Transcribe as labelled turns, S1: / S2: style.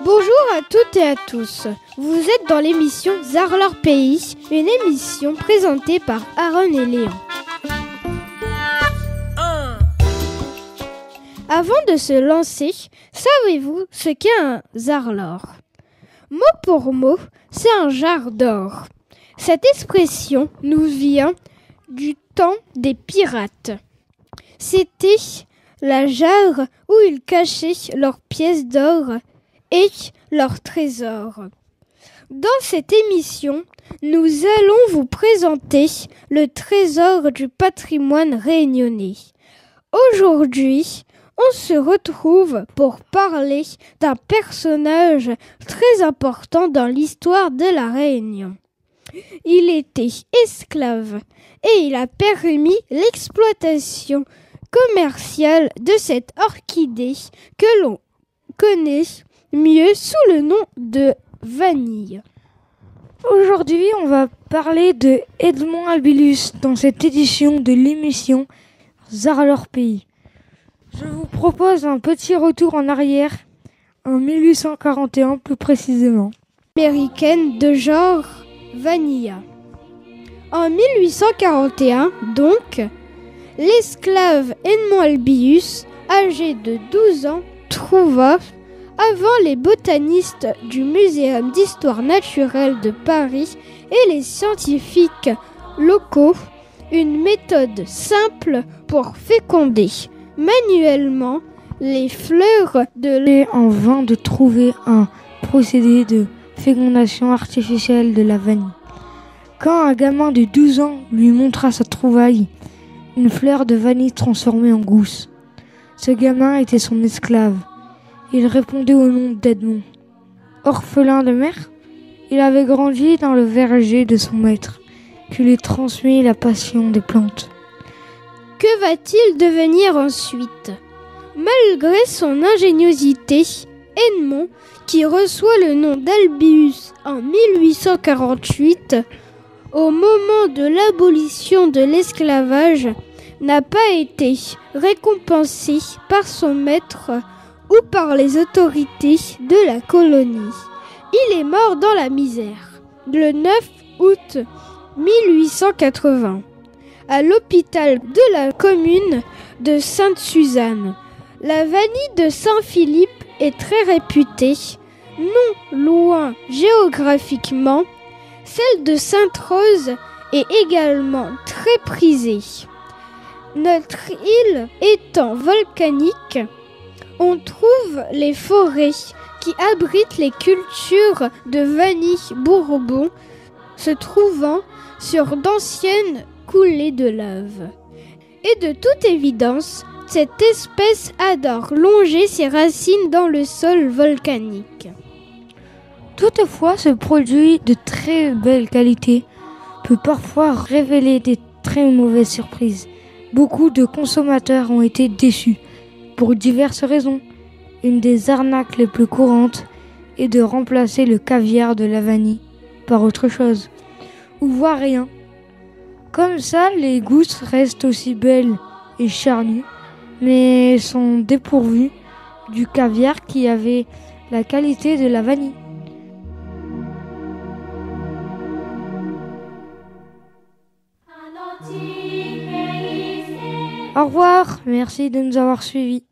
S1: Bonjour à toutes et à tous. Vous êtes dans l'émission Zarlor Pays, une émission présentée par Aaron et Léon. Avant de se lancer, savez-vous ce qu'est un Zarlor ? Mot pour mot, c'est un jarre d'or. Cette expression nous vient du temps des pirates. C'était la jarre où ils cachaient leurs pièces d'or et leurs trésors. Dans cette émission, nous allons vous présenter le trésor du patrimoine réunionnais. Aujourd'hui, on se retrouve pour parler d'un personnage très important dans l'histoire de la Réunion. Il était esclave et il a permis l'exploitation commerciale de cette orchidée que l'on connaît mieux sous le nom de vanille.
S2: Aujourd'hui, on va parler de Edmond Albilus dans cette édition de l'émission Zarlor Pays. Je vous propose un petit retour en arrière, en 1841 plus précisément.
S1: Américaine de genre Vanilla. En 1841, donc, l'esclave Edmond Albilus, âgé de 12 ans, trouva, avant les botanistes du Muséum d'histoire naturelle de Paris et les scientifiques locaux, une méthode simple pour féconder manuellement les fleurs de
S2: lait en vain de trouver un procédé de fécondation artificielle de la vanille. Quand un gamin de 12 ans lui montra sa trouvaille, une fleur de vanille transformée en gousse, ce gamin était son esclave. Il répondait au nom d'Edmond. Orphelin de mère, il avait grandi dans le verger de son maître, qui lui transmit la passion des plantes.
S1: Que va-t-il devenir ensuite ? Malgré son ingéniosité, Edmond, qui reçoit le nom d'Albilus en 1848, au moment de l'abolition de l'esclavage, n'a pas été récompensé par son maître ou par les autorités de la colonie. Il est mort dans la misère, le 9 août 1880. À l'hôpital de la commune de Sainte-Suzanne. La vanille de Saint-Philippe est très réputée, non loin géographiquement. Celle de Sainte-Rose est également très prisée. Notre île étant volcanique, on trouve les forêts qui abritent les cultures de vanille bourbon se trouvant sur d'anciennes coulées de lave. Et de toute évidence, cette espèce adore longer ses racines dans le sol volcanique.
S2: Toutefois, ce produit de très belle qualité peut parfois révéler des très mauvaises surprises. Beaucoup de consommateurs ont été déçus pour diverses raisons. Une des arnaques les plus courantes est de remplacer le caviar de la vanille par autre chose, ou voire rien. Comme ça, les gousses restent aussi belles et charnues, mais sont dépourvues du caviar qui avait la qualité de la vanille. Au revoir, merci de nous avoir suivis.